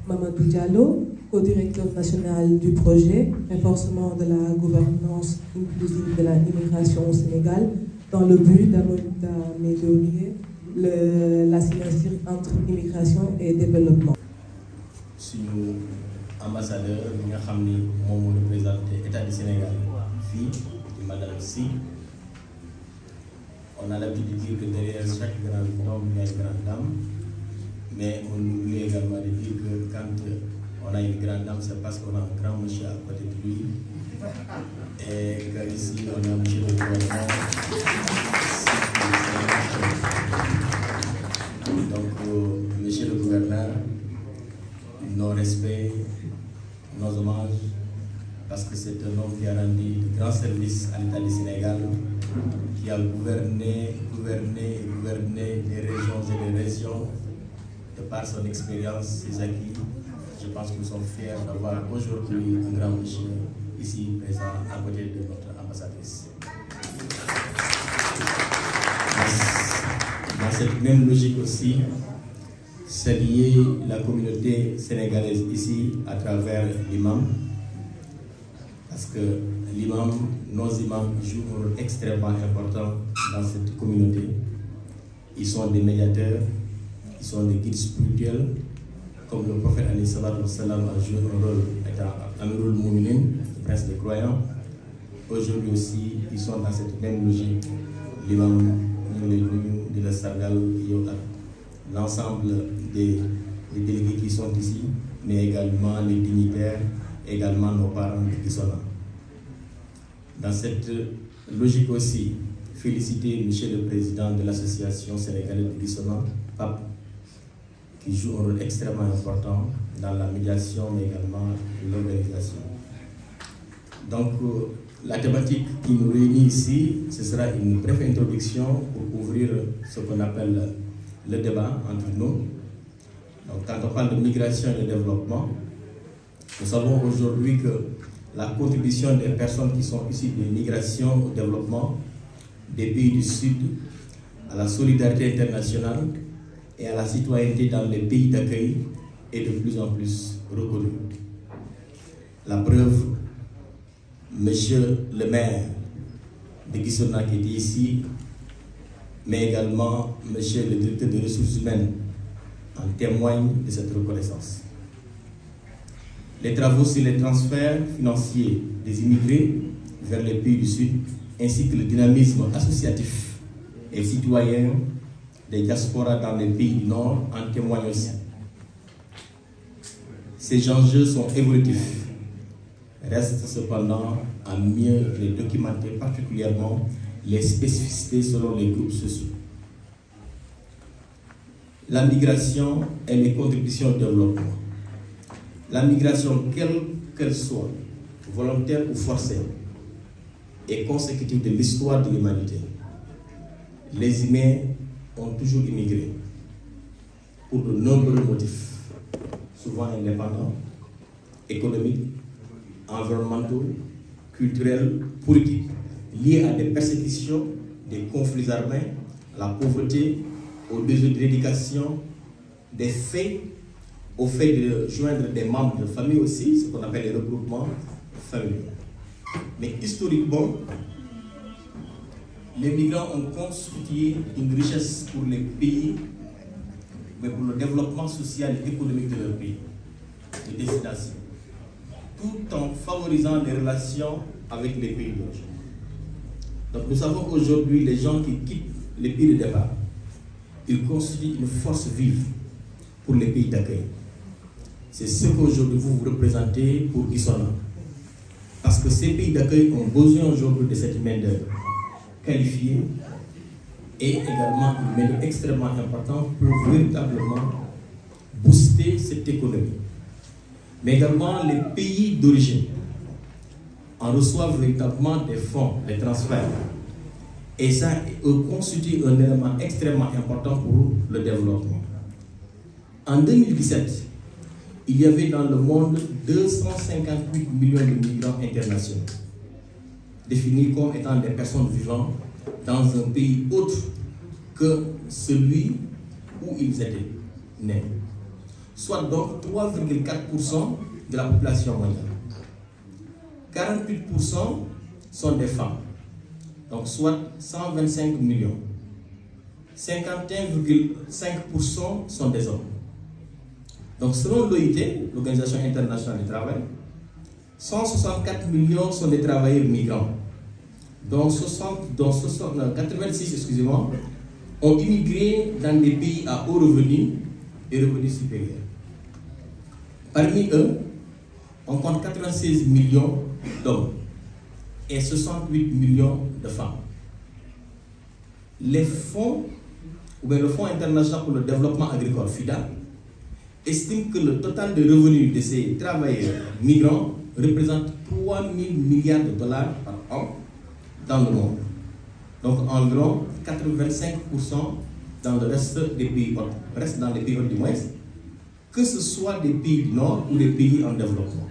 Mamadou Diallo, co-directeur national du projet Renforcement de la gouvernance inclusive de la immigration au Sénégal, dans le but d'améliorer la synergie entre immigration et développement. Suñu ambassadeur bi nga xam ni moom moo représenté État du Sénégal fii di Madame Sy. On a l'habitude de dire que derrière chaque grand homme il y a une grande dame, mais on oublie également de dire que quand on a une grande dame, c'est parce qu'on a un grand monsieur à côté de lui. Et qu'ici, on a monsieur le gouverneur. Donc, monsieur le gouverneur, nos respects, nos hommages, parce que c'est un homme qui a rendu de grands services à l'État du Sénégal, qui a gouverné des régions et des régions, de par son expérience, ses acquis. Je pense que nous sommes fiers d'avoir aujourd'hui un grand monsieur ici présent à côté de notre ambassadrice. Dans cette même logique aussi, saluer la communauté sénégalaise ici à travers l'imam, parce que l'imam, nos imams jouent un rôle extrêmement important dans cette communauté. Ils sont des médiateurs, ils sont des guides spirituels, comme le prophète Ali sallallahu alayhi wa sallam a joué un rôle étant Amirul Mouminin, le prince des croyants. Aujourd'hui aussi, ils sont dans cette même logique. L'imam, de la Sargal, l'ensemble des délégués qui sont ici, mais également les dignitaires, également nos parents qui sont là. Dans cette logique aussi, féliciter Monsieur le Président de l'Association sénégalaise de Guissona, Pape, qui joue un rôle extrêmement important dans la médiation, mais également l'organisation. Donc, la thématique qui nous réunit ici, ce sera une brève introduction pour ouvrir ce qu'on appelle le débat entre nous. Donc, quand on parle de migration et de développement, nous savons aujourd'hui que la contribution des personnes qui sont issues de migration au développement des pays du Sud, à la solidarité internationale et à la citoyenneté dans les pays d'accueil est de plus en plus reconnue. La preuve, Monsieur le maire de Guissona qui est ici, mais également Monsieur le directeur des ressources humaines en témoignent de cette reconnaissance. Les travaux sur les transferts financiers des immigrés vers les pays du Sud, ainsi que le dynamisme associatif et citoyen des diasporas dans les pays du Nord en témoignent aussi. Ces enjeux sont évolutifs. Reste cependant à mieux les documenter, particulièrement les spécificités selon les groupes sociaux. La migration et les contributions au développement. La migration, quelle qu'elle soit, volontaire ou forcée, est consécutive de l'histoire de l'humanité. Les humains ont toujours immigré pour de nombreux motifs, souvent indépendants, économiques, environnementaux, culturels, politiques, liés à des persécutions, des conflits armés, à la pauvreté, aux besoins de l'éducation, des faits, au fait de joindre des membres de famille aussi, ce qu'on appelle les regroupements familiaux. Mais historiquement, les migrants ont constitué une richesse pour les pays, mais pour le développement social et économique de leur pays, de destination, tout en favorisant les relations avec les pays d'origine. Donc nous savons qu'aujourd'hui, les gens qui quittent les pays de départ, ils constituent une force vive pour les pays d'accueil. C'est ce qu'aujourd'hui vous représentez pour Guissona. Parce que ces pays d'accueil ont besoin aujourd'hui de cette main-d'œuvre qualifiée et également une main-d'œuvre extrêmement importante pour véritablement booster cette économie. Mais également les pays d'origine en reçoivent véritablement des fonds, des transferts. Et ça constitue un élément extrêmement important pour le développement. En 2017, il y avait dans le monde 258 millions de migrants internationaux, définis comme étant des personnes vivant dans un pays autre que celui où ils étaient nés. soit donc 3,4% de la population mondiale. 48% sont des femmes, donc soit 125 millions. 51,5% sont des hommes. Donc selon l'OIT, l'Organisation internationale du travail, 164 millions sont des travailleurs migrants, dont 86 ont immigré dans des pays à haut revenu et revenus supérieurs. Parmi eux, on compte 96 millions d'hommes et 68 millions de femmes. Le Fonds international pour le développement agricole, FIDA, estime que le total de revenus de ces travailleurs migrants représente 3 000 milliards de dollars par an dans le monde. Donc environ 85% dans le reste des pays autres, reste dans les pays autres du moins, que ce soit des pays du Nord ou des pays en développement.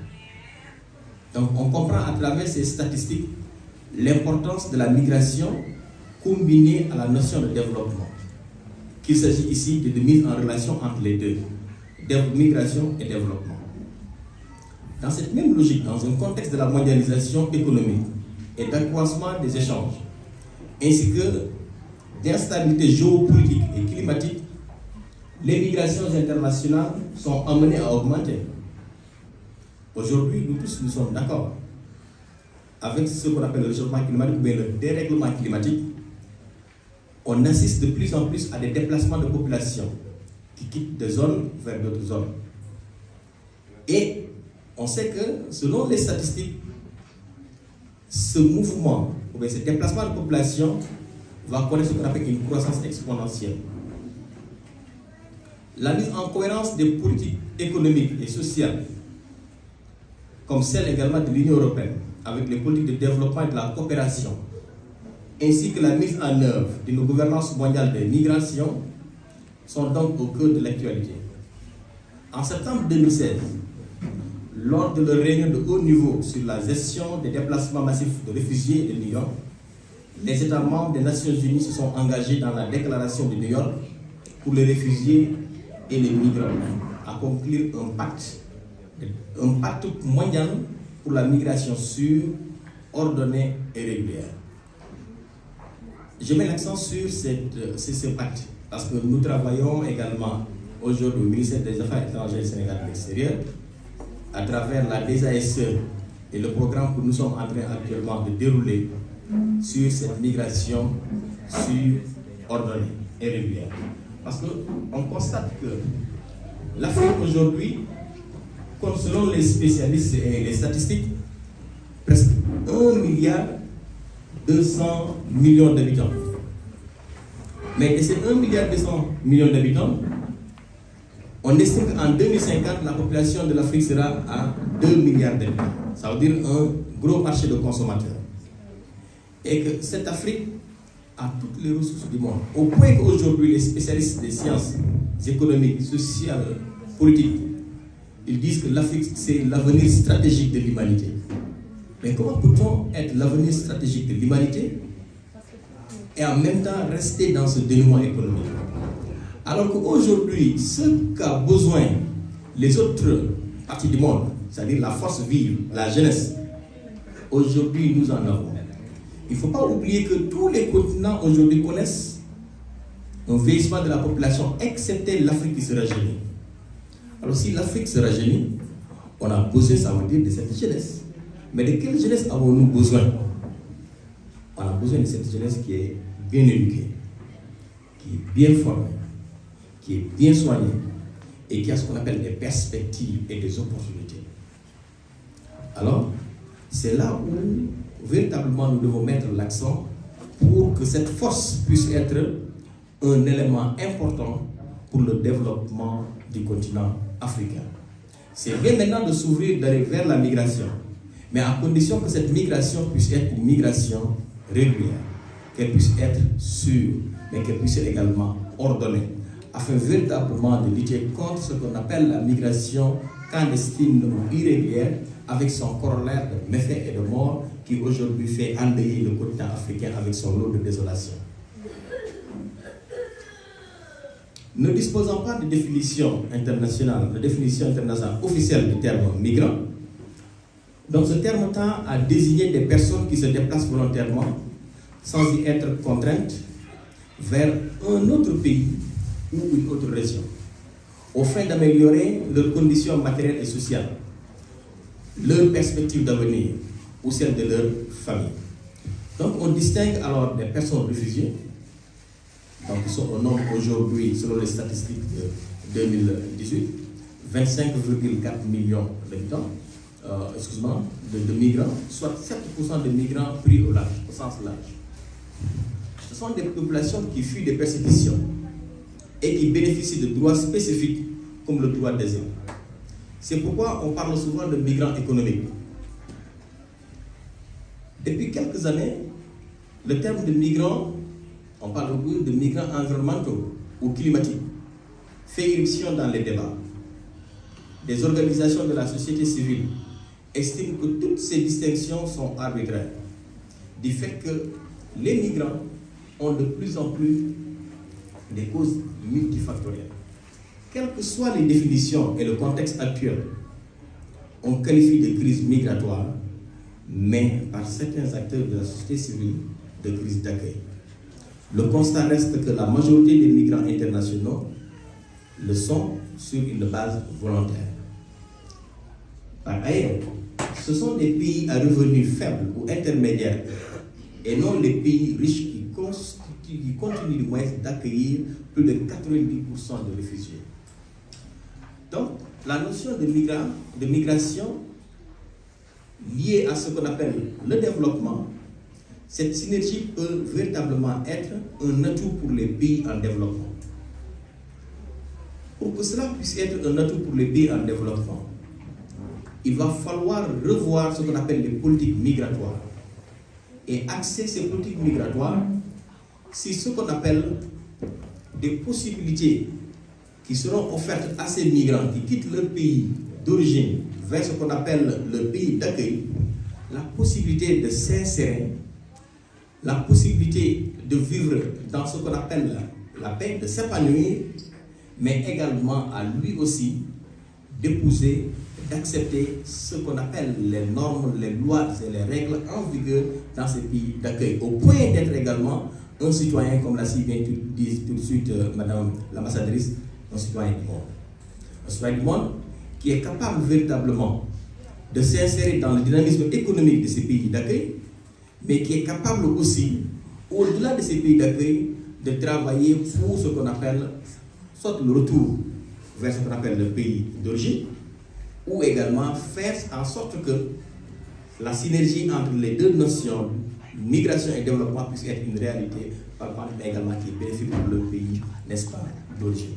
Donc on comprend à travers ces statistiques l'importance de la migration combinée à la notion de développement, qu'il s'agit ici de mise en relation entre les deux, migration et développement. Dans cette même logique, dans un contexte de la mondialisation économique et d'accroissement des échanges, ainsi que d'instabilité géopolitique et climatique, les migrations internationales sont amenées à augmenter. Aujourd'hui, nous tous nous sommes d'accord avec ce qu'on appelle le réchauffement climatique ou bien le dérèglement climatique. On assiste de plus en plus à des déplacements de population qui quittent des zones vers d'autres zones. Et on sait que, selon les statistiques, ce mouvement, ou bien ce déplacement de population va connaître ce qu'on appelle une croissance exponentielle. La mise en cohérence des politiques économiques et sociales, comme celle également de l'Union européenne, avec les politiques de développement et de la coopération, ainsi que la mise en œuvre d'une gouvernance mondiale des migrations, sont donc au cœur de l'actualité. En septembre 2016, lors de leur réunion de haut niveau sur la gestion des déplacements massifs de réfugiés et de migrants, les États membres des Nations Unies se sont engagés dans la déclaration de New York pour les réfugiés et les migrants à conclure un pacte mondial pour la migration sûre, ordonnée et régulière. Je mets l'accent sur ce pacte parce que nous travaillons également aujourd'hui au ministère des Affaires étrangères du Sénégal de l'extérieur à travers la DSASE et le programme que nous sommes en train actuellement de dérouler sur cette migration sûre, ordonnée et régulière. Parce qu'on constate que l'Afrique aujourd'hui, comme selon les spécialistes et les statistiques, presque 1,2 milliard d'habitants. Mais de ces 1,2 milliard d'habitants, on estime qu'en 2050, la population de l'Afrique sera à 2 milliards d'habitants. Ça veut dire un gros marché de consommateurs. Et que cette Afrique a toutes les ressources du monde. Au point qu'aujourd'hui, les spécialistes des sciences économiques, sociales, politiques, ils disent que l'Afrique, c'est l'avenir stratégique de l'humanité. Mais comment peut-on être l'avenir stratégique de l'humanité et en même temps rester dans ce dénouement économique? Alors qu'aujourd'hui, ce qu'a besoin les autres parties du monde, c'est-à-dire la force vive, la jeunesse, aujourd'hui nous en avons. Il ne faut pas oublier que tous les continents aujourd'hui connaissent un vieillissement de la population, excepté l'Afrique qui se rajeunit. Alors si l'Afrique se rajeunit, on a besoin, ça veut dire, de cette jeunesse. Mais de quelle jeunesse avons-nous besoin? On a besoin de cette jeunesse qui est bien éduquée, qui est bien formée, qui est bien soignée et qui a ce qu'on appelle des perspectives et des opportunités. Alors, c'est là où véritablement nous devons mettre l'accent pour que cette force puisse être un élément important pour le développement du continent africain. C'est bien maintenant de s'ouvrir vers la migration, mais à condition que cette migration puisse être une migration régulière, qu'elle puisse être sûre, mais qu'elle puisse être également ordonnée, afin véritablement de lutter contre ce qu'on appelle la migration clandestine ou irrégulière, avec son corollaire de méfaits et de morts qui aujourd'hui fait endeuiller le continent africain avec son lot de désolation. Ne disposant pas de définition internationale officielle du terme migrant, donc ce terme tend à désigner des personnes qui se déplacent volontairement, sans y être contraintes, vers un autre pays ou une autre région, au fin d'améliorer leurs conditions matérielles et sociales, leurs perspectives d'avenir ou celles de leur famille. Donc on distingue alors des personnes réfugiées, donc ils sont au nombre aujourd'hui, selon les statistiques de 2018, 25,4 millions d'habitants, de migrants, soit 7% de migrants pris au large, au sens large. Ce sont des populations qui fuient des persécutions et qui bénéficient de droits spécifiques comme le droit d'asile. C'est pourquoi on parle souvent de migrants économiques. Depuis quelques années, le terme de migrants, on parle beaucoup de migrants environnementaux ou climatiques, fait irruption dans les débats. Des organisations de la société civile estiment que toutes ces distinctions sont arbitraires, du fait que les migrants ont de plus en plus des causes multifactorielles. Quelles que soient les définitions et le contexte actuel, on qualifie de crise migratoire, mais par certains acteurs de la société civile de crise d'accueil. Le constat reste que la majorité des migrants internationaux le sont sur une base volontaire. Par ailleurs, ce sont des pays à revenus faibles ou intermédiaires et non les pays riches qui continuent du moins d'accueillir plus de 90% de réfugiés. Donc, la notion de migration liée à ce qu'on appelle le développement, cette synergie peut véritablement être un atout pour les pays en développement. Pour que cela puisse être un atout pour les pays en développement, il va falloir revoir ce qu'on appelle les politiques migratoires et axer ces politiques migratoires sur ce qu'on appelle des possibilités qui seront offertes à ces migrants qui quittent leur pays d'origine vers ce qu'on appelle le pays d'accueil, la possibilité de s'insérer, la possibilité de vivre dans ce qu'on appelle la paix, de s'épanouir, mais également à lui aussi d'épouser, d'accepter ce qu'on appelle les normes, les lois et les règles en vigueur dans ces pays d'accueil, au point d'être également un citoyen, comme l'a si bien dit tout de suite Madame l'ambassadrice, un citoyen du monde. Un citoyen du monde qui est capable véritablement de s'insérer dans le dynamisme économique de ces pays d'accueil, mais qui est capable aussi, au-delà de ces pays d'accueil, de travailler pour ce qu'on appelle, soit le retour vers ce qu'on appelle le pays d'origine, ou également faire en sorte que la synergie entre les deux notions, migration et développement, puisse être une réalité, mais également qui est bénéfique pour le pays, n'est-ce pas, d'origine.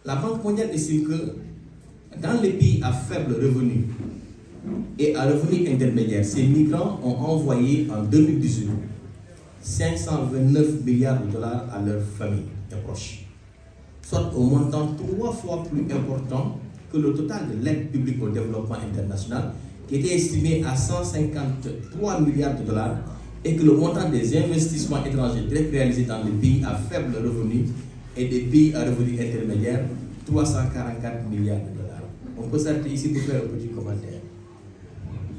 La Banque mondiale estime que dans les pays à faible revenu et à revenu intermédiaire, ces migrants ont envoyé en 2018 529 milliards de dollars à leurs familles et proches, soit au montant 3 fois plus important que le total de l'aide publique au développement international, qui était estimé à 153 milliards de dollars, et que le montant des investissements étrangers directs réalisés dans les pays à faible revenu et des pays à revenu intermédiaire, 344 milliards de dollars. On peut s'arrêter ici pour faire un petit commentaire.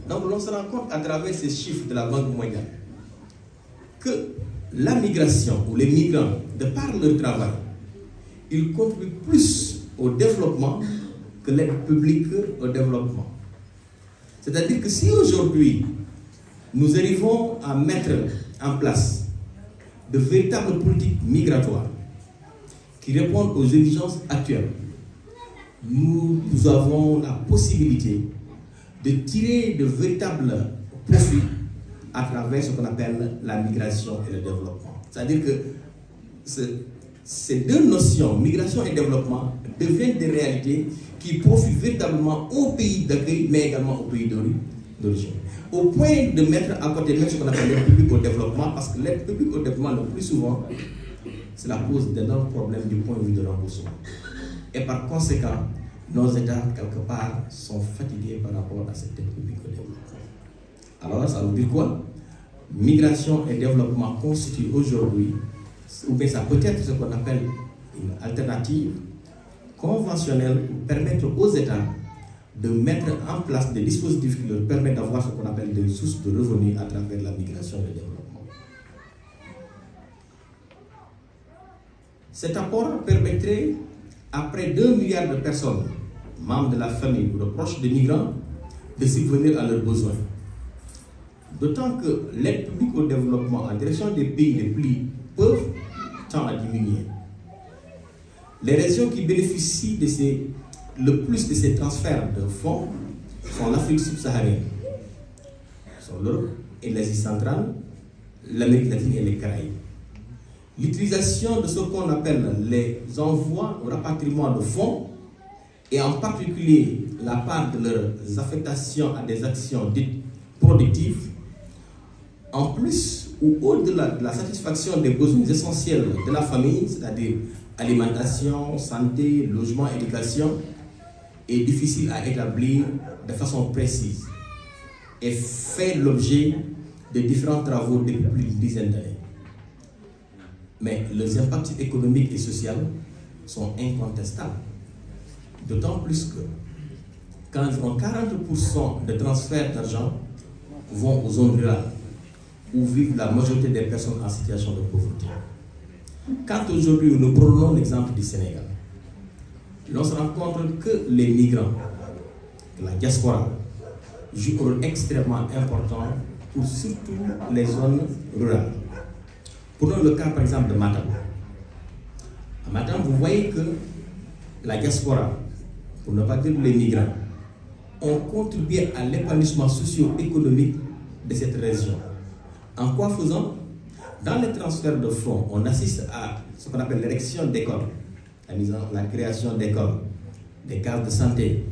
Donc l'on se rend compte à travers ces chiffres de la Banque mondiale que la migration ou les migrants, de par leur travail, ils contribuent plus au développement que l'aide publique au développement. C'est-à-dire que si aujourd'hui nous arrivons à mettre en place de véritables politiques migratoires qui répondent aux exigences actuelles, nous avons la possibilité de tirer de véritables profits à travers ce qu'on appelle la migration et le développement. C'est-à-dire que ces deux notions, migration et développement, deviennent des réalités qui profitent véritablement au pays d'accueil, mais également au pays d'origine. Au point de mettre à côté même ce qu'on appelle l'aide publique au développement, parce que l'aide publique au développement, le plus souvent, cela pose d'énormes problèmes du point de vue de remboursement. Et par conséquent, nos États, quelque part, sont fatigués par rapport à cette aide publique au développement. Alors, ça veut dire quoi? Migration et développement constituent aujourd'hui, ou bien ça peut être ce qu'on appelle une alternative conventionnelle pour permettre aux États de mettre en place des dispositifs qui leur permettent d'avoir ce qu'on appelle des sources de revenus à travers la migration et le développement. Cet apport permettrait à près d'1 milliard de personnes, membres de la famille ou de proches des migrants, de subvenir à leurs besoins. D'autant que l'aide publique au développement en direction des pays les plus pauvres tend à diminuer. Les régions qui bénéficient le plus de ces transferts de fonds sont l'Afrique subsaharienne, sont l'Europe et l'Asie centrale, l'Amérique latine et les Caraïbes. L'utilisation de ce qu'on appelle les envois au rapatriement de fonds, et en particulier la part de leurs affectations à des actions dites productives, en plus ou au-delà de la satisfaction des besoins essentiels de la famille, c'est-à-dire alimentation, santé, logement, éducation, est difficile à établir de façon précise et fait l'objet de différents travaux depuis plus d'une dizaine d'années. Mais les impacts économiques et sociaux sont incontestables. D'autant plus que qu'environ 40% de transferts d'argent vont aux zones rurales où vivent la majorité des personnes en situation de pauvreté. Quand aujourd'hui nous prenons l'exemple du Sénégal, l'on se rend compte que les migrants, que la diaspora, jouent un rôle extrêmement important pour surtout les zones rurales. Prenons le cas par exemple de Matam. À Matam, vous voyez que la diaspora, pour ne pas dire les migrants, ont contribué à l'épanouissement socio-économique de cette région. En quoi faisant? Dans les transferts de fonds, on assiste à ce qu'on appelle l'érection d'écoles, la création d'écoles, des cases de santé,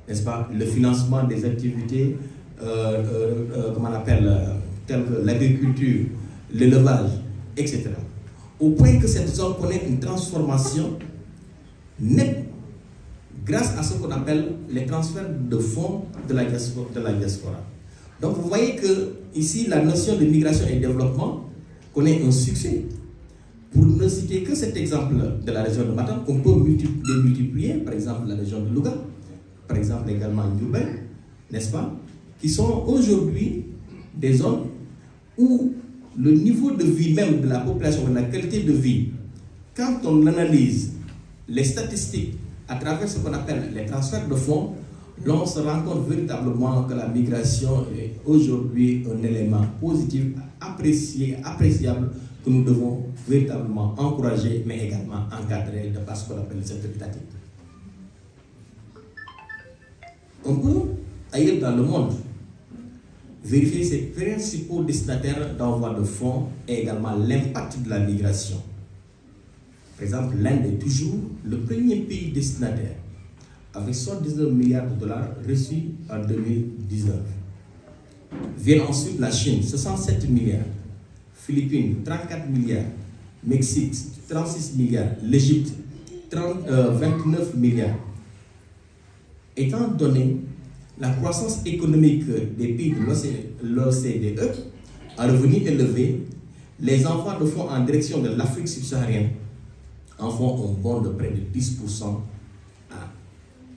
n'est-ce pas? Le financement des activités, comment on appelle, telles que l'agriculture, l'élevage, etc. Au point que cette zone connaît une transformation nette grâce à ce qu'on appelle les transferts de fonds de la diaspora. Donc vous voyez que ici la notion de migration et développement connaît un succès. Pour ne citer que cet exemple de la région de Matam, qu'on peut multiplier, par exemple la région de Louga, par exemple également Diourbel, n'est-ce pas, qui sont aujourd'hui des zones où le niveau de vie même de la population, la qualité de vie, quand on analyse les statistiques à travers ce qu'on appelle les transferts de fonds, l'on se rend compte véritablement que la migration est aujourd'hui un élément positif, appréciable, que nous devons véritablement encourager, mais également encadrer de par ce qu'on appelle le secteur étatique. On peut, ailleurs dans le monde, vérifier ces principaux destinataires d'envoi de fonds et également l'impact de la migration. Par exemple, l'Inde est toujours le premier pays destinataire, avec 119 milliards de dollars reçus en 2019. Vient ensuite la Chine, 67 milliards, Philippines, 34 milliards, Mexique, 36 milliards, l'Égypte, 29 milliards. Étant donné la croissance économique des pays de l'OCDE, à revenus élevés, les envois de fonds en direction de l'Afrique subsaharienne en font un bond de près de 10% à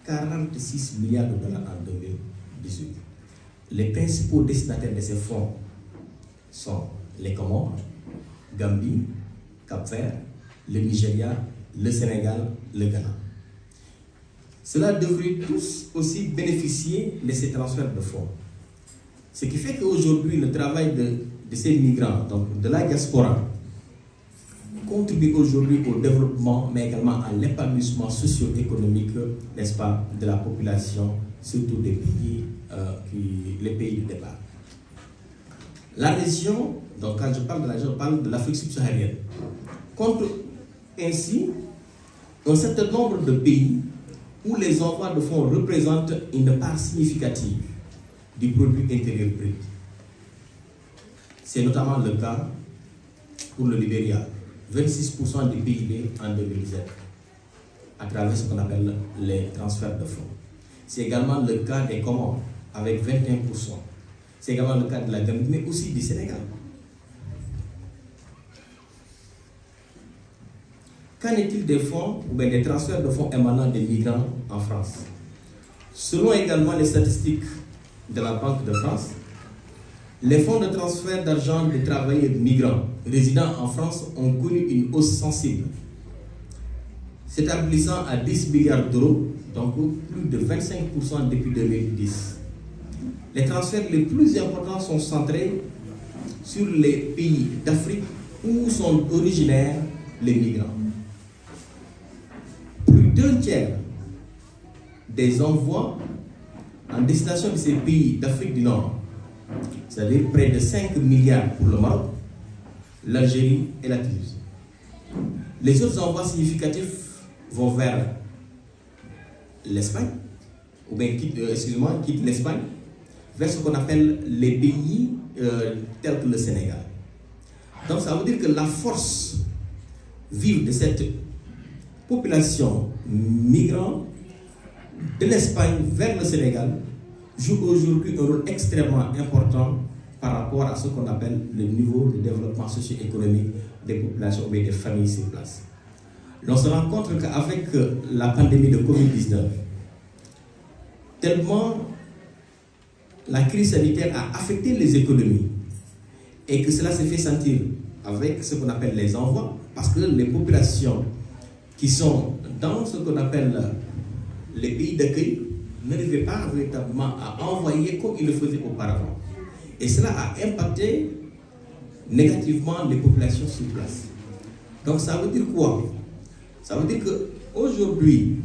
46 milliards de dollars en 2018. Les principaux destinataires de ces fonds sont les Comores, Gambie, Cap-Vert, le Nigeria, le Sénégal, le Ghana. Cela devrait tous aussi bénéficier de ces transferts de fonds. Ce qui fait qu'aujourd'hui, le travail de ces migrants, donc de la diaspora, contribue aujourd'hui au développement, mais également à l'épanouissement socio-économique, n'est-ce pas, de la population, surtout des pays, les pays de départ. La région, donc quand je parle de la région, je parle de l'Afrique subsaharienne, compte ainsi un certain nombre de pays où les envois de fonds représentent une part significative du produit intérieur brut. C'est notamment le cas pour le Libéria, 26% du PIB en 2017, à travers ce qu'on appelle les transferts de fonds. C'est également le cas des Comores, avec 21%. C'est également le cas de la Gambie, mais aussi du Sénégal. qu'en est-il des fonds ou bien des transferts de fonds émanant des migrants en France? Selon également les statistiques de la Banque de France, les fonds de transfert d'argent des travailleurs migrants résidant en France ont connu une hausse sensible, s'établissant à 10 milliards d'euros, donc plus de 25% depuis 2010. Les transferts les plus importants sont centrés sur les pays d'Afrique où sont originaires les migrants. Plus d'un tiers des envois en destination de ces pays d'Afrique du Nord, c'est-à-dire près de 5 milliards pour le Maroc, l'Algérie et la Tunisie. Les autres envois significatifs vont vers l'Espagne, ou bien quittent l'Espagne, vers ce qu'on appelle les pays tels que le Sénégal. Donc ça veut dire que la force vive de cette population migrante de l'Espagne vers le Sénégal joue aujourd'hui un rôle extrêmement important par rapport à ce qu'on appelle le niveau de développement socio-économique des populations ou des familles sur place. On se rend compte qu'avec la pandémie de Covid-19, tellement la crise sanitaire a affecté les économies et que cela s'est fait sentir avec ce qu'on appelle les envois, parce que les populations qui sont dans ce qu'on appelle les pays d'accueil n'arrivaient pas véritablement à envoyer comme ils le faisaient auparavant. Et cela a impacté négativement les populations sur place. Donc ça veut dire quoi? Ça veut dire qu'aujourd'hui,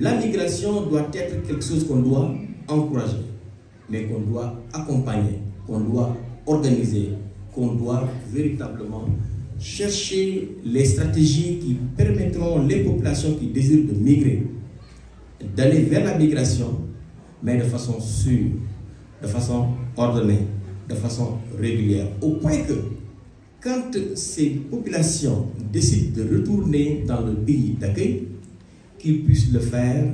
la migration doit être quelque chose qu'on doit encourager, mais qu'on doit accompagner, qu'on doit organiser, qu'on doit véritablement chercher les stratégies qui permettront les populations qui désirent de migrer d'aller vers la migration, mais de façon sûre, de façon ordonnée, de façon régulière. Au point que, quand ces populations décident de retourner dans le pays d'accueil, qu'ils puissent le faire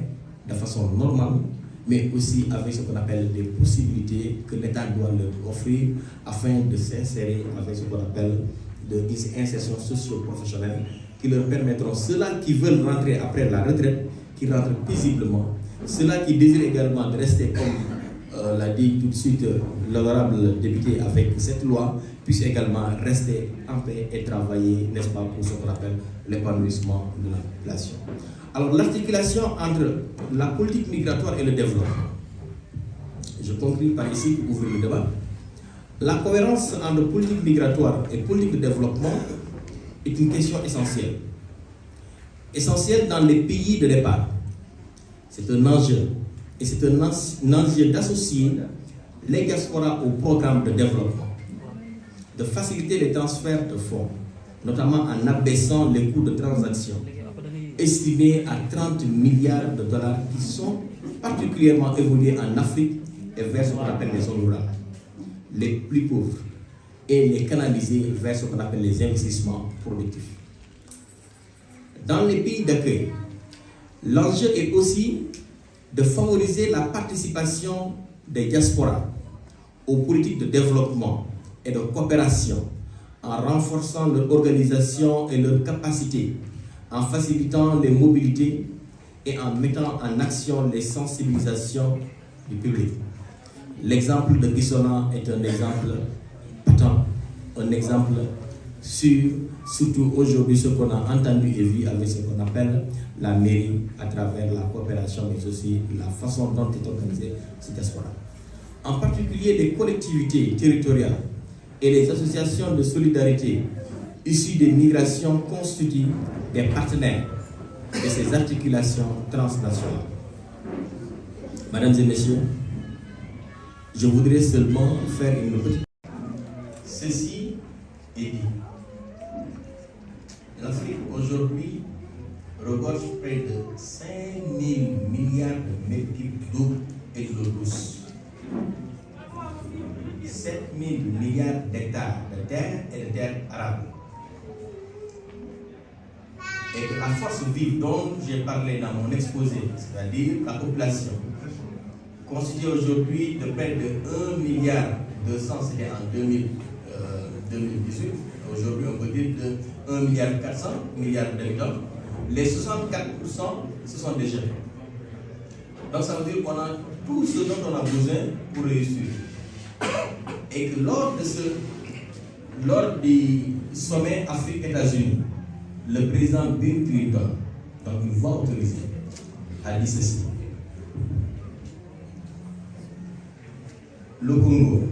de façon normale, mais aussi avec ce qu'on appelle des possibilités que l'État doit leur offrir afin de s'insérer avec ce qu'on appelle des insertions socio-professionnelles qui leur permettront, ceux-là qui veulent rentrer après la retraite, qui rentrent paisiblement, ceux-là qui désirent également de rester comme l'a dit tout de suite l'honorable député avec cette loi, puissent également rester en paix et travailler, n'est-ce pas, pour ce qu'on appelle l'épanouissement de la population. Alors l'articulation entre la politique migratoire et le développement, je conclue par ici pour ouvrir le débat. La cohérence entre politique migratoire et politique de développement est une question essentielle. Essentielle dans les pays de départ. C'est un enjeu. Et c'est un enjeu d'associer les diasporas au programme de développement, de faciliter les transferts de fonds, notamment en abaissant les coûts de transaction, estimés à 30 milliards de dollars qui sont particulièrement évolués en Afrique et vers ce qu'on appelle les zones rurales, les plus pauvres, et les canaliser vers ce qu'on appelle les investissements productifs. Dans les pays d'accueil, l'enjeu est aussi de favoriser la participation des diasporas aux politiques de développement et de coopération en renforçant leur organisation et leur capacité, en facilitant les mobilités et en mettant en action les sensibilisations du public. L'exemple de Gissona est un exemple patent, un exemple sûr, surtout aujourd'hui ce qu'on a entendu et vu avec ce qu'on appelle la mairie à travers la coopération, mais aussi la façon dont est organisée cette diaspora. En particulier les collectivités territoriales et les associations de solidarité issues des migrations constituent des partenaires de ces articulations transnationales. Mesdames et messieurs, je voudrais seulement faire une petite... Ceci est dit. L'Afrique aujourd'hui regorge près de 5 000 milliards de mètres cubes d'eau et de l'eau douce. 7 000 milliards d'hectares de terre et de terre arable. Et que la force vive dont j'ai parlé dans mon exposé, c'est-à-dire la population, constitue aujourd'hui de près de 1 milliard 200, c'était en 2018. Aujourd'hui, on peut dire de 1,4 milliard d'habitants. Les 64%, ce sont des jeunes. Donc ça veut dire qu'on a tout ce dont on a besoin pour réussir. Et que lors du sommet Afrique-États-Unis, le président Bill Clinton, donc une voix autorisée, a dit ceci. Le Congo,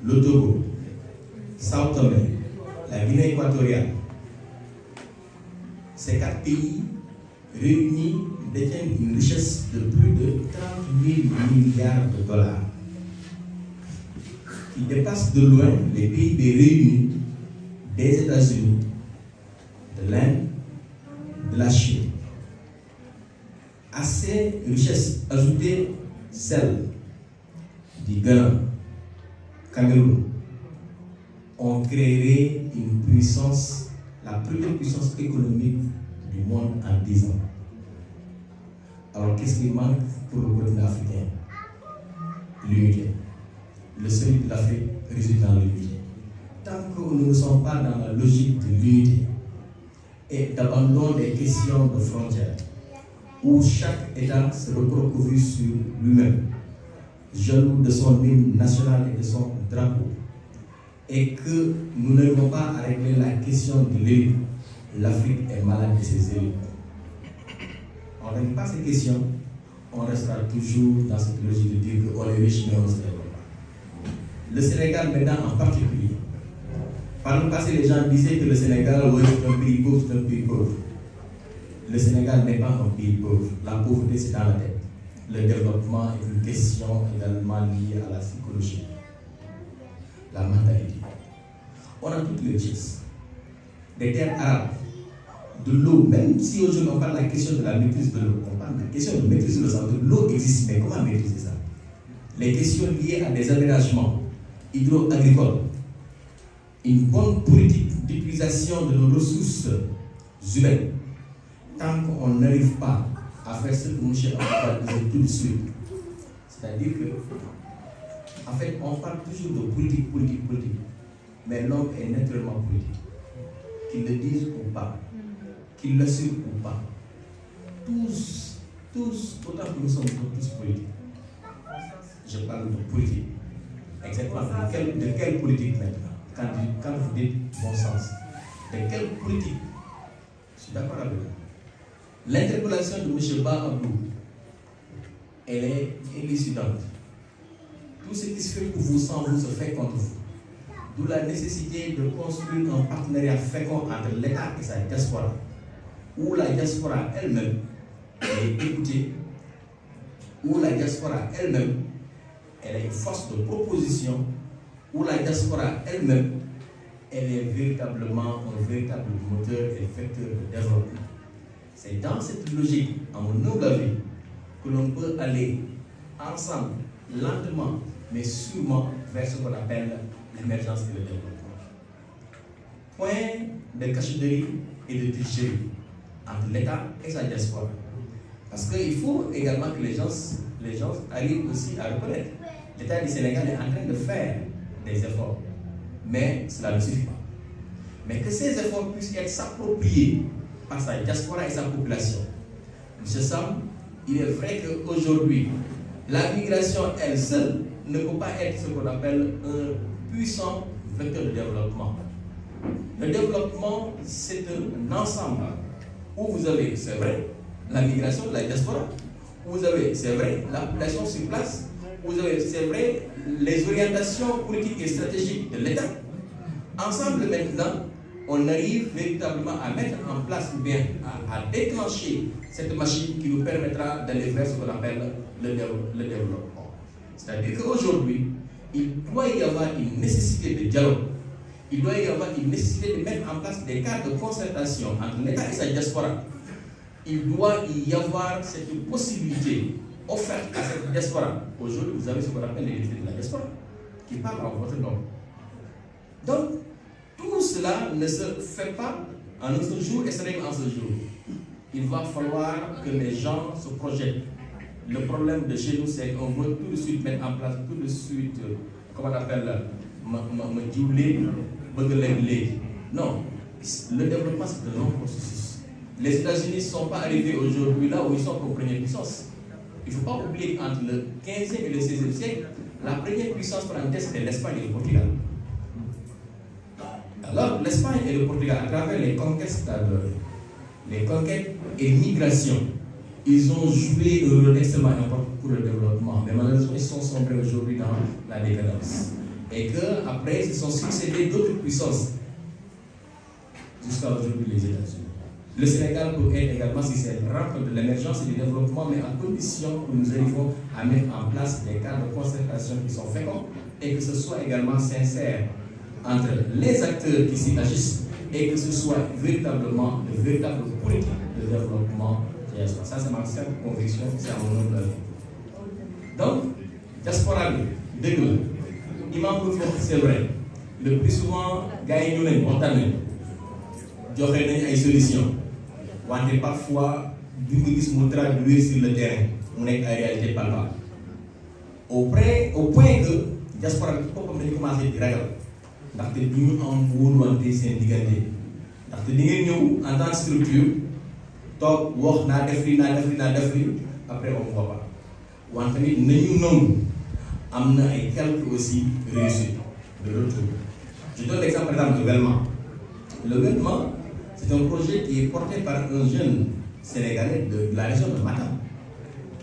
le Togo, Sao Tomé, la Guinée équatoriale, ces 4 pays réunis détiennent une richesse de plus de 30 000 milliards de dollars, qui dépasse de loin les PIB réunis des États-Unis, de l'Inde, de la Chine. À ces richesses ajoutées celles du Ghana, Cameroun, on créerait une puissance, la première puissance économique du monde en 10 ans. Alors qu'est-ce qui manque pour le continent africain? L'unité. Le sommet de l'Afrique réside dans l'unité. Tant que nous ne sommes pas dans la logique de l'unité et d'abandon des questions de frontières, où chaque État se recroqueville sur lui-même, jaloux de son hymne national et de son drapeau, et que nous n'arrivons pas à régler la question de l'élite, l'Afrique est malade de ses élites. On ne règle pas ces questions, on restera toujours dans cette logique de dire qu'on est riche mais on ne se développe pas. Le Sénégal maintenant en particulier. Par le passé, les gens disaient que le Sénégal est un pays pauvre, c'est un pays pauvre. Le Sénégal n'est pas un pays pauvre. La pauvreté, c'est dans la tête. Le développement est une question également liée à la psychologie, la mentalité. On a toutes les richesses. Des terres arabes, de l'eau, même si aujourd'hui on parle de la question de la maîtrise de l'eau, on parle de la question de maîtrise de l'eau, l'eau existe, mais comment maîtriser ça? Les questions liées à des aménagements hydro-agricoles, une bonne politique d'utilisation de nos ressources humaines, tant qu'on n'arrive pas à faire ce que M. Abdou disait tout de suite, c'est-à-dire que, en fait, on parle toujours de politique, mais l'homme est naturellement politique. Qu'il le dise ou pas, qu'il l'assume ou pas, tous, autant que nous sommes tous politiques. Je parle de politique. Exactement. De quelle politique maintenant? Quand vous dites bon sens, de quelle politique? Je suis d'accord avec vous. L'interpellation de M. Abdou, elle est élucidante. Tout ce qui se fait pour vous sans vous se fait contre vous. D'où la nécessité de construire un partenariat fécond entre l'État et sa diaspora, où la diaspora elle-même est écoutée, où la diaspora elle-même elle est une force de proposition, où la diaspora elle-même elle est véritablement un véritable moteur et vecteur de développement. C'est dans cette logique, à mon humble avis, que l'on peut aller ensemble, lentement, mais sûrement vers ce qu'on appelle l'émergence et le développement. Point de cachotterie et de tricherie entre l'État et sa diaspora. Parce qu'il faut également que les gens arrivent aussi à reconnaître. L'État du Sénégal est en train de faire des efforts, mais cela ne suffit pas. Mais que ces efforts puissent être s'appropriés par sa diaspora et sa population. M. Sam, il est vrai qu'aujourd'hui, la migration elle seule ne peut pas être ce qu'on appelle un puissant vecteur de développement. Le développement, c'est un ensemble où vous avez, c'est vrai, la migration de la diaspora, où vous avez, c'est vrai, la population sur place, où vous avez, c'est vrai, les orientations politiques et stratégiques de l'État. Ensemble maintenant, on arrive véritablement à mettre en place ou bien à déclencher cette machine qui nous permettra d'aller vers ce qu'on appelle le développement. C'est-à-dire qu'aujourd'hui, il doit y avoir une nécessité de dialogue. Il doit y avoir une nécessité de mettre en place des cadres de concertation entre l'État et sa diaspora. Il doit y avoir cette possibilité offerte à cette diaspora. Aujourd'hui, vous avez ce qu'on appelle les députés de la diaspora qui parlent en votre nom. Donc, tout cela ne se fait pas en un seul jour et ce n'est qu'en ce jour. Il va falloir que les gens se projettent. Le problème de chez nous, c'est qu'on veut tout de suite mettre en place, tout de suite, comment on appelle, me diouler Non, le développement c'est un long processus. Les États-Unis ne sont pas arrivés aujourd'hui là où ils sont comme première puissance. Il ne faut pas oublier qu'entre le 15e et le 16e siècle, la première puissance planétaire c'était l'Espagne et le Portugal. Alors l'Espagne et le Portugal, à travers les conquêtes et migrations, ils ont joué un rôle extrêmement important pour le développement. Mais malheureusement, ils sont sombrés aujourd'hui dans la décadence. Et qu'après, ils se sont succédés d'autres puissances jusqu'à aujourd'hui les États-Unis. Le Sénégal peut être également, si c'est rampe de l'émergence et du développement, mais à condition que nous arrivons à mettre en place des cadres de concertation qui sont féconds et que ce soit également sincère entre les acteurs qui s'y agissent et que ce soit véritablement de véritables politiques de développement. Ça, c'est ma simple conviction, c'est à mon humble avis. Donc, diaspora, imam c'est vrai. Le plus souvent, gars, nous les montagneux. Nous avons des solutions. Parfois, nous avons traduire sur le terrain. On est en réalité pas là. Au point que, diaspora, comme nous commençons à dire, ndaxte du ñu am wóoluwante seen diggante ndaxte di ngeen ñëw en tant que structure toog wax naa def lii après on ne voit pas wante nit nañu nangu am na ay quelques aussi réussites de retour. Je donne l'exemple par exemple de Velma. Le Velma, c'est un projet qui est porté par un jeune Sénégalais de la région de Matam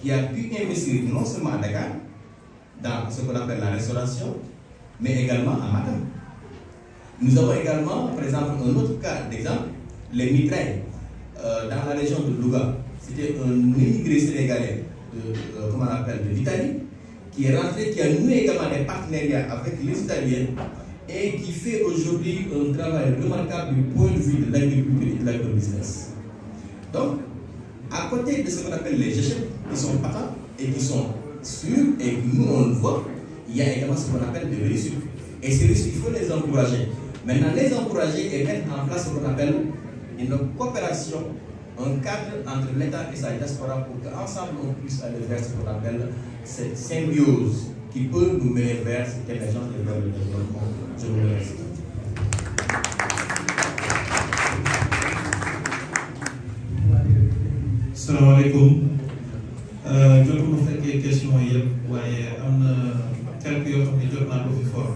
qui a pu investir non seulement à Dakar dans ce qu'on appelle la restauration mais également à Matam. Nous avons également, par exemple, un autre cas d'exemple, les mitrailles dans la région de Louga. C'était un immigré sénégalais de l'Italie qui est rentré, qui a noué également des partenariats avec les Italiens et qui fait aujourd'hui un travail remarquable du point de vue de l'agriculture et de l'agrobusiness. Donc, à côté de ce qu'on appelle les échecs qui sont patents et qui sont sûrs et que nous on le voit, il y a également ce qu'on appelle des réussites. Et ces réussites, il faut les encourager. Maintenant, les encourager et mettre en place ce qu'on appelle une coopération, un cadre entre l'État et sa diaspora pour qu'ensemble on puisse aller vers ce qu'on appelle cette symbiose qui peut nous mener vers cette émergence et vers le développement. Je vous remercie. Salam alaikum. Je vais vous faire quelques questions. Quelques fort.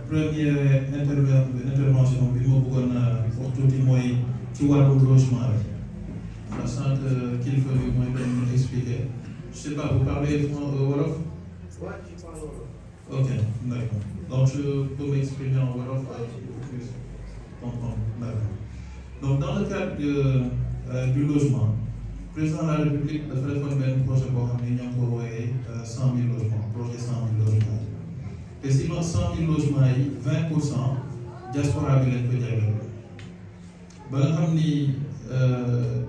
Première intervention bi ma bëggoon wax tuuti mooy ci wàllu logement bi sànq kilifa bi mooy doon expliquer. Je sais pas, vous parlez wolof? Ok, d'accord. Donc je peux m'exprimer en wolof pour plus comprendre. D'accord. Donc dans le cadre du logement, le président de la République dafa defoon benn projet boo xam ne ñoo ngi ko wooyee 100 000 logements, projet 100 000 logements. Et sinon 100 000 logements yi 20% diaspora bi lañ ko jagleel ba nga xam ni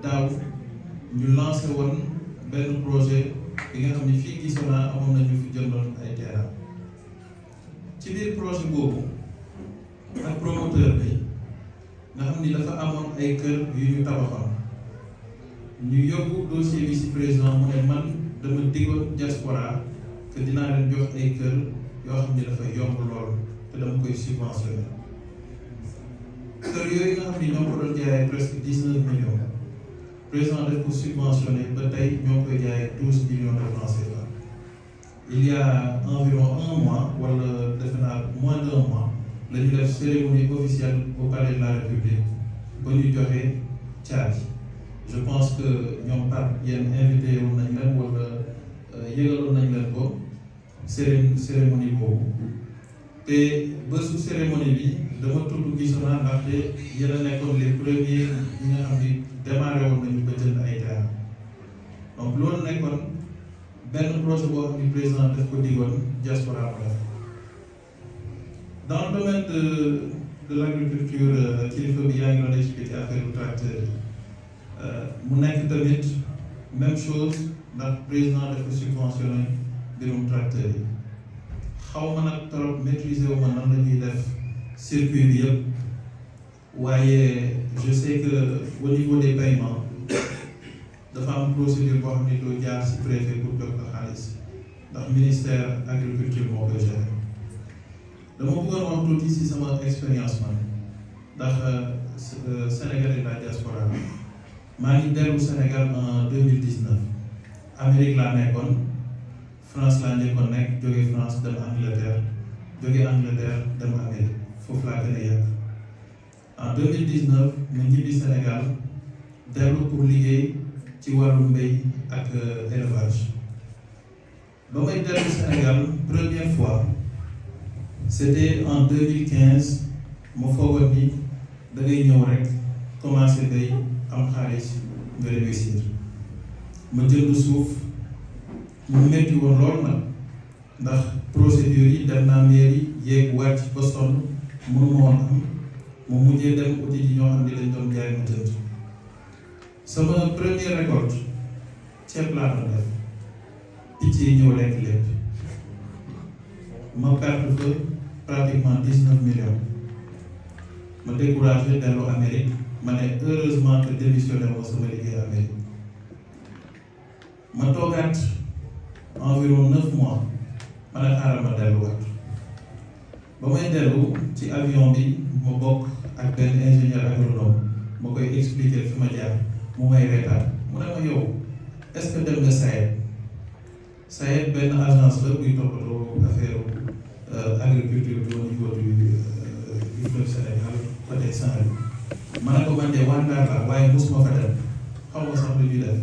daaw ñu lancé woon benn projet bi nga xam ni fii Gisona amoon nañu fi jëndoon ay terrain ci biir projet boobu ak promoteur bi nga xam ni dafa amoon ay kër yu ñu tabaxoon ñu yóbbu dossier bi ci président mu ne man dama diggoon diaspora que dinaa leen jox ay kër yoo xam ni dafay yomb lool te dama koy subventionné kër yooyu nga xam ni ñoo ko doon jaayee presque 19 millions président daf ko subventionné ba tey ñoo koy jaayee 12 millions de francs CFA. Il y a environ un mois wala defe naa moins d'un mois la ñu def cérémonie officielle au palais de la République ba ñu joxe caabi. Je pense que ñoom par yéen invité woon nañ leen wala yëgaloon nañ leen ko cérémonie boobu te bésu cérémonie bi dama tudd Gisona ndaxte yéen a nekkoon les premiers ñi nga xam ni démarré woon nañu ba jënd ay terrain donc loolu nekkoon benn projet boo xam ni président daf ko digoon diaspora ko def. Dans le domaine de l'agriculture kilifa bi yaa ngi doon expliqué affaire tracteur yi mu nekk tamit même chose ndax président daf ko subventionné mbirum tracteur yi xaw ma nag trop maîtriser wu ma nan la ñuy def circuit bi yëpp waaye je sais que au niveau des paiements dafa am procédure boo xam ne doo jaar ci préfet pour jot ko xaalis ndax ministère agriculture moo koy gérer dama bëggoon wax tuuti ci sama expérience man ndax Sénégalais de la diaspora maa ngi dellu Sénégal en 2019 Amérique laa nekkoon France laa njëkkoon nekk jóge France dem Angleterre jóge Angleterre dem Amérique foofu laa gën a yàgg en 2019 ma ñibbi Sénégal dellu pour liggéey ci wàllu mbéy ak élevage ba may dellu Sénégal première fois c'était en 2015 ma foogoon ni da ngay ñëw rek commencé bay am xaalis nga réussir ma jënd suuf mu metti woon lool nag ndax procédure yi dem naa mairie yéeg wàcc ba sonn mënuma woon am mu mujjee dem uti ji ñoo xam ne dañ doon jaay ma jënd sama première récolte ceeb laa doon def picc yi ñëw lekk lépp ma perte fa pratiquement 19 millions ma découragé dellu Amérique ma ne heureusement que démissionné ma sama liggéey Amérique ma toogaat environ 9 mois ma ne xaaral ma delluwaat ba may dellu ci avion bi ma bokk ak benn ingénieur agronome ma koy expliquer fi ma jaar mu may reetaan mu ne ma yow est-ce que dem nga SAED benn agence la buy toppatoo affaire agriculture bi au niveau du fleuve Sénégal côté Saint-Louis ma ne ko man de wàndaar la waaye mosuma fa dem xaw ma sax lu ñuy def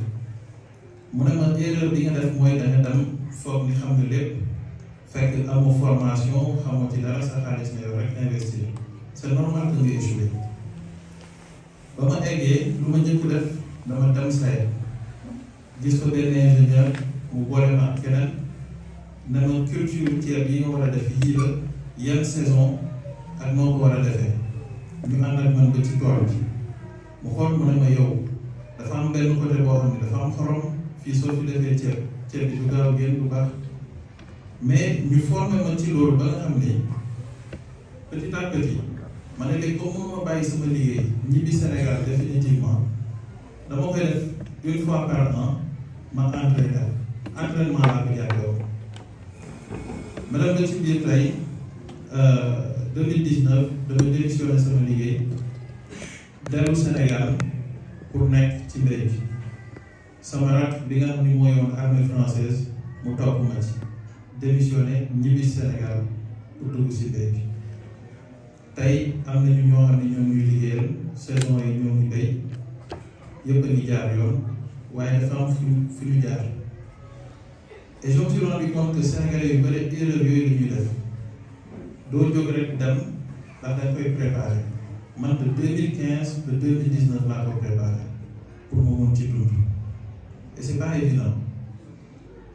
mu ne ma erreur bi nga def mooy da nga dem foog ni xam nga lépp fekk amoo formation xamoo ci dara sa xaalis nga yow rek investir c'est normal que nga échoué ba ma eggee lu ma njëkk def dama dem SAED gis ko benn ingénieur mu boole ma ak keneen ne ma culture ceeb yi nga war a def yii la yan saison ak noo ko war a defee ñu ànd ak man ba ci tool bi mu xool mu ne ma yow dafa am benn côté boo xam ne dafa am xorom fii soo fi defee ceeb bi du gaaw génn du baax mais ñu formé ma ci loolu ba nga xam ni petit à petit ma ne léegi comme mënuma bàyyi sama liggéey ñibbi Sénégal définitivement dama koy def une fois par an ma entraînement laa ko jàppee ma dem ba ci biir tey 2019 dama démissionné sama liggéey dellu Sénégal pour nekk ci mbéy bi sama rak bi nga xam ni mooy woon armée française mu topp ma ci démissionné ñibbi Sénégal pour dugg ci mbéy bi tey am nañu ñoo xam ne ñoo ngi liggéeyal saison yi ñoo ngi béy yëpp a ngi jaar yoon waaye dafa am fu ñu jaar et je me suis rendu compte que Sénégalais yu bëri erreur yooyu la ñuy def doo jóg rek dem ndax dañ koy préparé man de 2015 ba 2019 laa ko préparé pour ma mun ci dund et c'est pas évident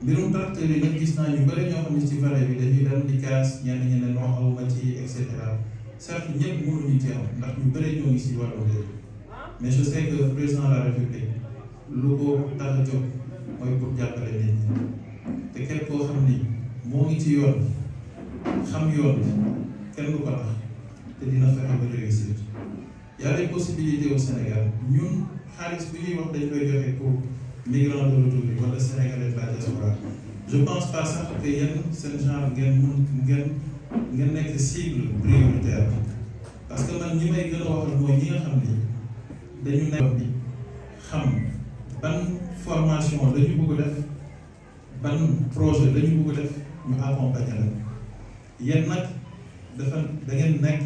mbirum tracteur yi nag gis naa ñu bëri ñoo xam ne ci vallée bi dañuy dem di kaas ñenn ñi ne noo awma ci et cetera certes ñëpp mënuñu ci am ndax ñu bëri ñoo ngi si wàllu mbéy mais je sais que président de la République lu ko tax a jóg mooy pour jàppale nit ñi te képp koo xam ni moo ngi ci yoon xam yoon kenn du ko tax te dina fexe ba réussir y a des possibilités au Sénégal ñun xaalis bi ñuy wax dañ koy joxe pour migrants de retour yi wala Sénégalais de la diaspora je pense pas sax que yéen seen genre ngeen nekk cible prioritaire parce que man ñi may gën a waxal mooy ñi nga xam ni dañu nekk bi xam ban formation la ñu bëgg def ban projet la ñu bëgg def ñu accompagner la yéen nag dafa da ngeen nekk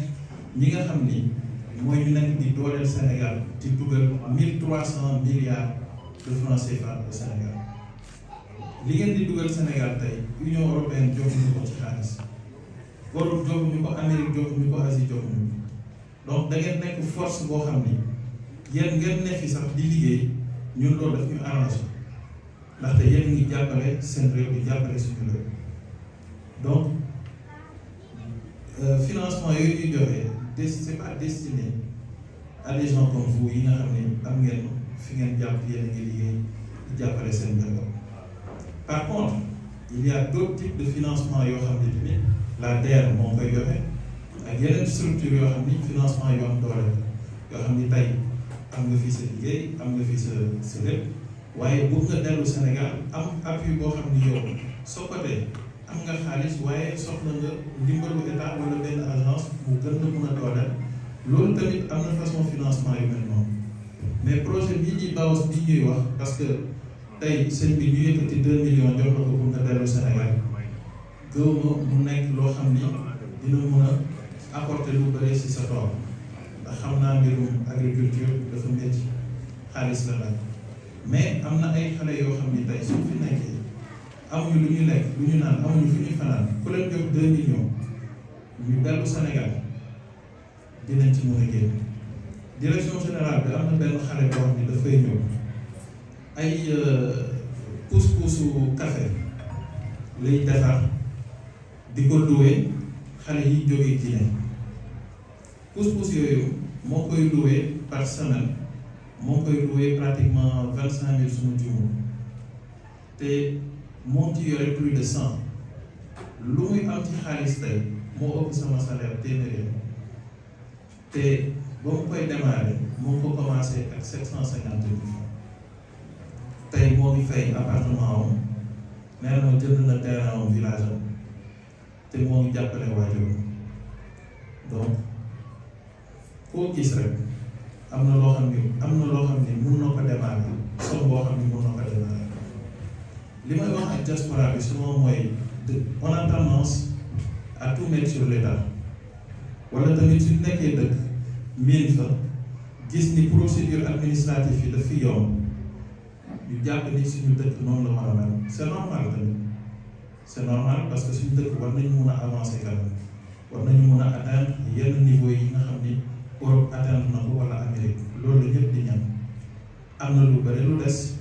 ñi nga xam ni mooy ñu nekk di dooleel Sénégal di dugal 1300 milliards de francs CFA au Sénégal li ngeen di dugal Sénégal tey Union européenne joxuñu ko ci xaalis Europe joxuñu ko Amérique joxuñu ko Asie joxuñu ko donc da ngeen nekk force boo xam ni yéen ngeen ne fi sax di liggéey ñun loolu daf ñu arrangé ndaxte yéen ngi jàppale seen réew di jàppale suñu réew donc financement yooyu ñuy joxe c'est pas destiné à des gens comme vous yi nga xam ne am ngeen fi ngeen jàpp yéen a ngi liggéey di jàppale seen njaboot. Par contre il y a d'autres types de financement yoo xam ne tamit la DER moo koy joxe ak yeneen structure yoo xam ni financement yoo am doole yoo xam ni tey am nga fi sa liggéey am nga fi sa lépp waaye bëgg nga dellu Sénégal am appui boo xam ni yow soo côté am nga xaalis waaye soxla nga ndimbalu état wala benn agence mu gën la mun a dooleel loolu tamit am na façon financement yu mel noonu mais projet bii di BAOS bii ñuy wax parce que tey sëñ bi ñu yëkkati 2 millions jox la ko pour nga dellu Sénégal gëwma mu nekk loo xam ni dina mun a apporter lu bëri si sa tool ndax xam naa mbirum agriculture dafa métti xaalis la laaj mais am na ay xale yoo xam ni tey suñ fi nekkee amuñu lu ñu lekk lu ñu naan amuñu fu ñuy fanaan ku leen jox 2 millions ñu dellu Sénégal dinañ ci mën a génn direction générale bi am na benn xale boo xam ni dafay ñëw ay pousse-pousse café lay defar di ko loué xale yi jógee Guinée pousse-pousse yooyu moo koy loué par semaine moo koy loué pratiquement 25 000 suma juumul te moo ci yore plus de 100 lu muy am ci xaalis tey moo ëpp sama salaire téeméer te ba mu koy démarré moo ko commencé ak 750 000 tey moo ngi fay appartement am nee na jënd na terrain am village am te moo ngi jàppale waajur donc koo gis rek am na loo xam ni mun na ko démarrer somme boo xam ni mun na ko démarrer li may wax ak diaspora bi suma mooy on a tendance à tout mettre sur l'État wala tamit suñ nekkee dëkk miin fa gis ni procédure administrative yi daf fi yomb ñu jàpp ni suñu dëkk noonu la war a mel c'est normal tamit c'est normal parce que suñu dëkk war nañu mun a avancer quand même war nañu mun a atteindre yenn niveau yi nga xam ni Europe atteindre na ko wala Amérique loolu la ñëpp di ñaan am na lu bëri lu des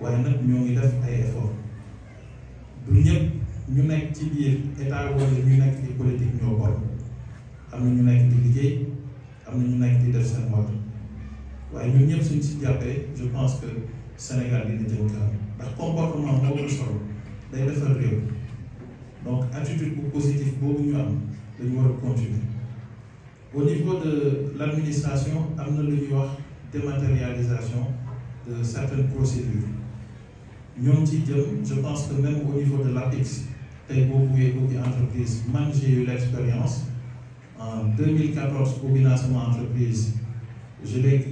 waaye nag ñoo ngi def ay effort du ñëpp ñu nekk ci biir état wala ñu nekk ci politique ñoo bon am na ñu nekk di liggéey am na ñu nekk di def seen wàll waaye ñun ñëpp suñ si jàppee je pense que Sénégal dina jëm kanam ndax comportement moo ko solo day defar réew donc attitude bu positive boobu ñu am dañu war a continuer au niveau de l'administration am na lu ñuy wax dématérialisation de certaines procédures ñoom ci jëm je pense que même au niveau de l'APIX tey boo buggee ubbi entreprise man j'ai eu l'expérience en 2014 ubbi naa sama entreprise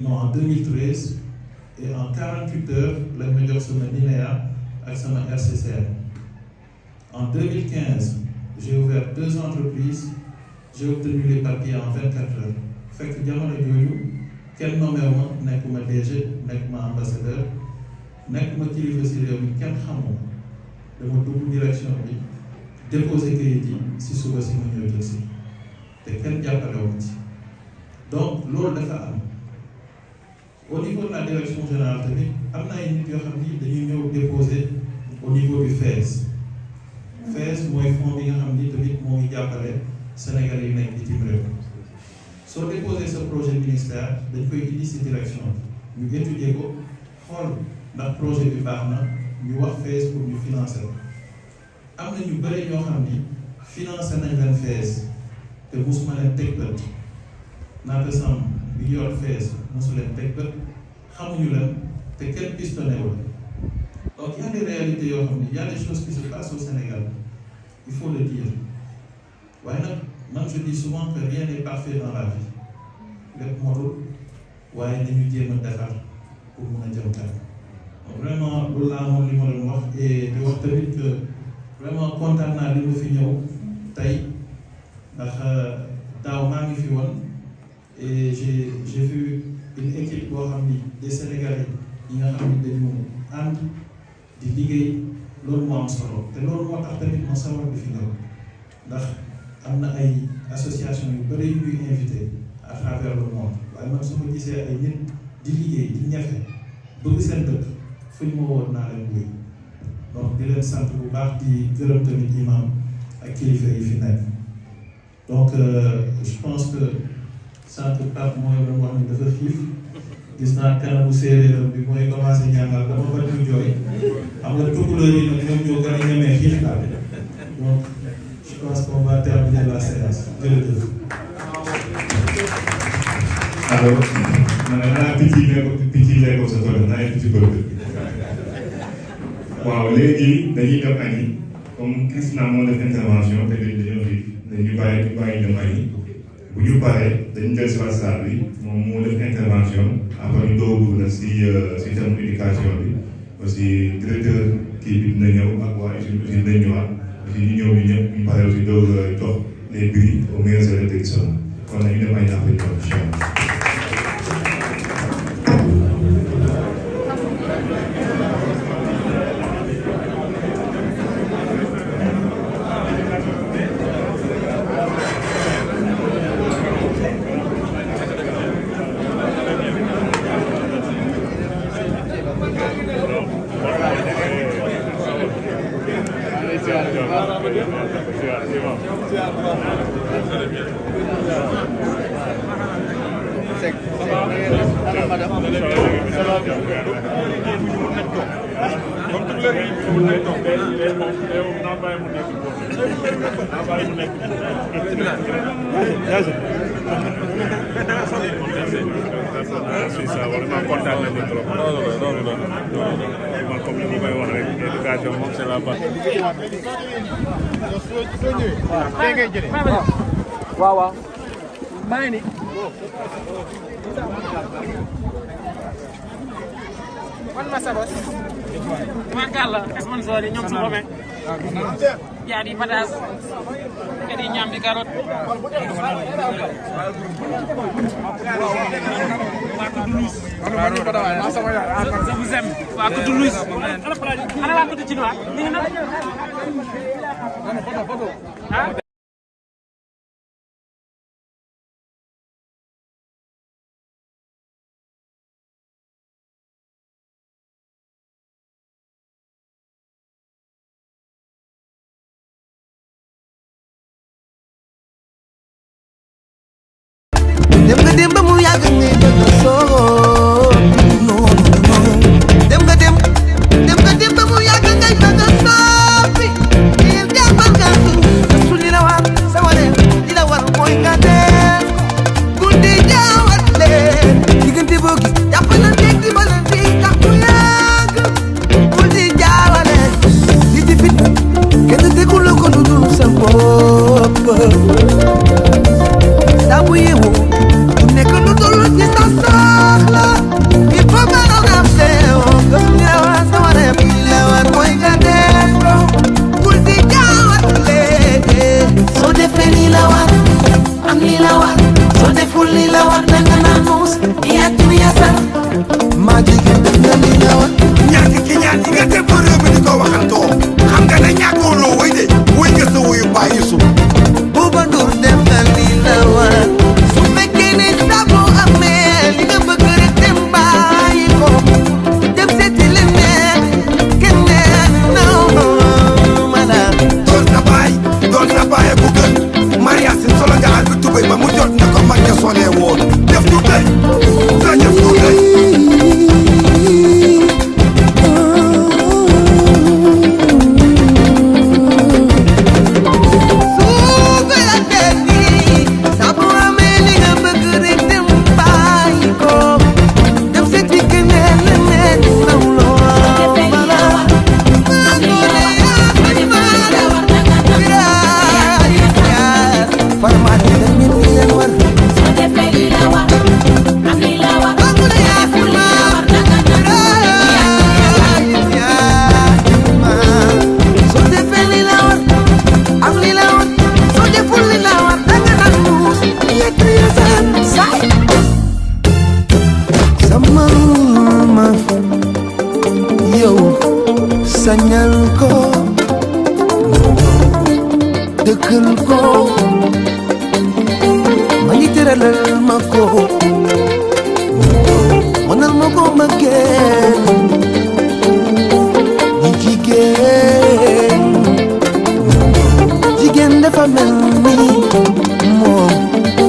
en 2013 et en 48 heures lañ ma jox sama NINEA ak sama RCCR en 2015 j'ai ouvert 2 entreprises j'ai obtenu les papiers en 24 heures fekk jamono jooju kenn nommeewu ma nekkuma DG nekkuma ambassadeur nekkuma kilifa si réew mi kenn xamoo dama dugg direction bi déposer kayit yi si suba si ma ñëw jël si te kenn jàppalewu ma ci donc loolu dafa am au niveau de la direction générale tamit am na ay nit yoo xam ni dañuy ñëw déposer au niveau du FAISE mooy fonds bi nga xam ni tamit moo ngi jàppale Sénégal yi nekk bitim réew soo déposé sa projet ministère dañ koy indi si direction bi ñu étudier ko xool ndax projet bi baax na ñu wax FAISE pour ñu financer am na ñu bëri ñoo xam ni financer nañ leen FAISE te mosuma leen teg bët naata sam bi yor FAISE mosu leen teg bët xamuñu leen te kenn pistonné wu donc il y a des réalités yoo xam ni y a des choses qui se passent au Sénégal il faut le dire waaye nag man je dis souvent que rien n'est parfait dans la vie lépp motul waaye dañu jéem a defar pour mun a jëm kanam vraiment loolu laa moom li ma doon wax et di wax tamit que vraiment kontaan naa li ma fi ñëw tey ndax daaw maa ngi fi woon et j'ai vu une équipe boo xam ni des Sénégalais yi nga xam ni dañu ànd di liggéey loolu moo am solo te loolu moo tax tamit ma sawar di fi ñëw ndax am na ay association yu bëri yu ñuy invité à travers le monde waaye man su ma gisee ay nit di liggéey di ñafe bëgg seen dëkk fu ñu ma woon naa leen wuy donc di leen sant bu baax di gërëm tamit imam ak kilifa yi fi nekk donc je pense que sant Pape mooy doon wax ni dafa xiif gis naa kanamu séeréeram bi mooy commencé ñàngal dama ba ñu jooy xam nga tukulóor yi nag ñoom ñoo gën a ñemee xiif daal donc je pense qu'on va terminer la séance jërëjëf. alors man danaa picc yi nekkoon sa tool naa leen picc waaw léegi dañuy dem añi comme Christina moo def intervention te dañoo xiif dañu bàyyi dem añi bu ñu paree dañu del si salle bi moom moo def intervention après ñu doog na si terme éducation bi aussi directeur kii bi dina ñëw ak waa usine aussi dinañ ñëwaat aussi ñu ñëw ñu ñëpp ñu paree aussi doog jox les prix aux meilleurs élèves de Kisum kon nañu dem añi après ñëw incha allah. waaw maa ngi nii man ma sabos tubaarkàlla sponsor yi ñoom su xome yaa di pataas kadi ñaam di carotte waa ko Toulouse je vous aime waa ko Toulouse ana waa ko ci noir ni na dem ba mu yàgg ngay bëgg soo non dem ba mu yàgg ngay bëgg soppi il jàppal nga su li la war sa wane li la war mooy nga def guddi jaawale diggante boo gis jàpp na dégg di ba leen di tax mu yàgg guddi jaawale li di fit kenn tegul la ko lu dul sa bopp saa bu yeewoo nekk lu dul ci sa soxla il faut que nga rafetlu que su ñu la sa war a bi la war mooy nga def ko bul di jaawale soo defee li la war am li la war soo deful li la war danga naan muus yaa tur yaa sax maa jigéen def nga li la war ñàkk ki ñaan yi nga def ba réew mi di ko waxantoo xam nga ne ñàkkoo loo wéy de wéy nga sa wuyu bàyyi su Bouba Ndour def nga li la war su fekkee ne sabo amee li nga bëgg rek dem bàyyi ko dem seeti leneen keneen non mala doon sa baay bu gën Maria Sin solo nga al bi tubéy ba mu jot na ko mag ña solee woon def du tey sa def du tey sañal ko dëkkal ko ma ngi tëralal ma ko mënal ma ko ma gën di jigéen dafa mel ni moom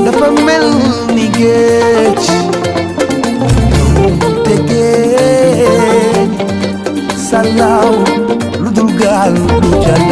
dafa mel ni géej te géej salaaw lu dul gaal du jàll